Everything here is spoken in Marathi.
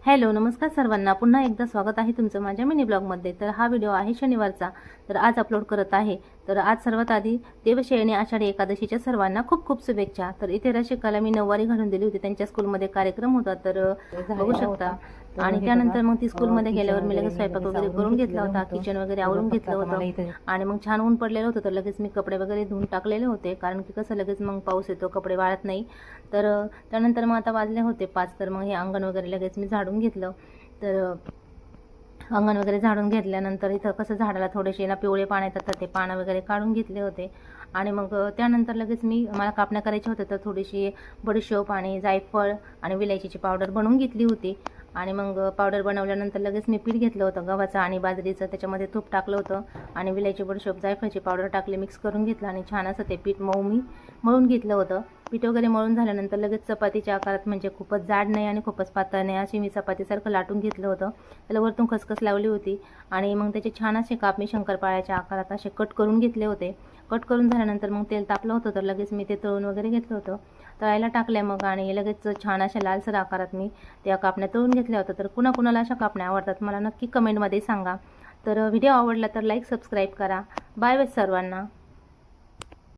हॅलो नमस्कार सर्वांना, पुन्हा एकदा स्वागत आहे तुमचं माझ्या मिनी ब्लॉगमध्ये। तर हा व्हिडिओ आहे शनिवारचा, तर आज अपलोड करत आहे। तर आज सर्वात आधी देवशयनी आषाढी एकादशीच्या सर्वांना खूप खूप शुभेच्छा। तर इथे रसिकाला मी नऊवारी घालून दिली होती, त्यांच्या स्कूलमध्ये कार्यक्रम होता, तर बघू शकता। आणि त्यानंतर मग ती स्कूलमध्ये गेल्यावर मी लगेच स्वयंपाक वगैरे करून घेतला होता, किचन वगैरे आवरून घेतलं होतं। आणि मग छान ऊन पडलेलं होतं, तर लगेच मी कपडे वगैरे धुवून टाकलेले होते, कारण की कसं लगेच मग पाऊस येतो, कपडे वाळत नाही। तर त्यानंतर मग आता वाजले होते 5, तर मग हे अंगण वगैरे लगेच मी झाडून घेतलं। तर अंगण वगैरे झाडून घेतल्यानंतर इथं कसं झाडाला थोडेसे ना पिवळे पान येतात, तर ते पानं वगैरे काढून घेतले होते। आणि मग त्यानंतर लगेच मला कापण्या करायच्या होत्या, तर थोडीशी बडीशोप आणि जायफळ आणि विलायचीची पावडर बनवून घेतली होती। आणि मग पावडर बनवल्यानंतर लगेच मी पीठ घेतलं होतं गव्हाचं आणि बाजरीचं, त्याच्यामध्ये तूप टाकलं होतं आणि विलायची बडीशोप जायफळची पावडर टाकली, मिक्स करून घेतलं आणि छान असं ते पीठ मळून घेतलं होतं। पीठ वगैरे मळून झाल्यानंतर लगेच चपातीच्या आकारात, म्हणजे खूपच जाड नाही आणि खूपच पातळ नाही, अशी मी चपातीसारखं लाटून घेतलं होतं। त्याला वरतून खसखस लावली होती आणि मग त्याचे छान असे काप मी शंकरपाळ्याच्या आकारात असे कट करून घेतले होते। कट करून झाल्यानंतर मग तेल तापलं होतं, तर लगेच मी ते तळून वगैरे घेतलं होतं, तळायला टाकल्या मग। आणि लगेच छान अशा लालसर आकारात मी त्या कापण्या तळून घेतल्या होत्या। तर कुणाकुणाला अशा कापण्या आवडतात मला नक्की कमेंटमध्ये सांगा। तर व्हिडिओ आवडला तर लाईक सबस्क्राईब करा। बाय बाय सर्वांना।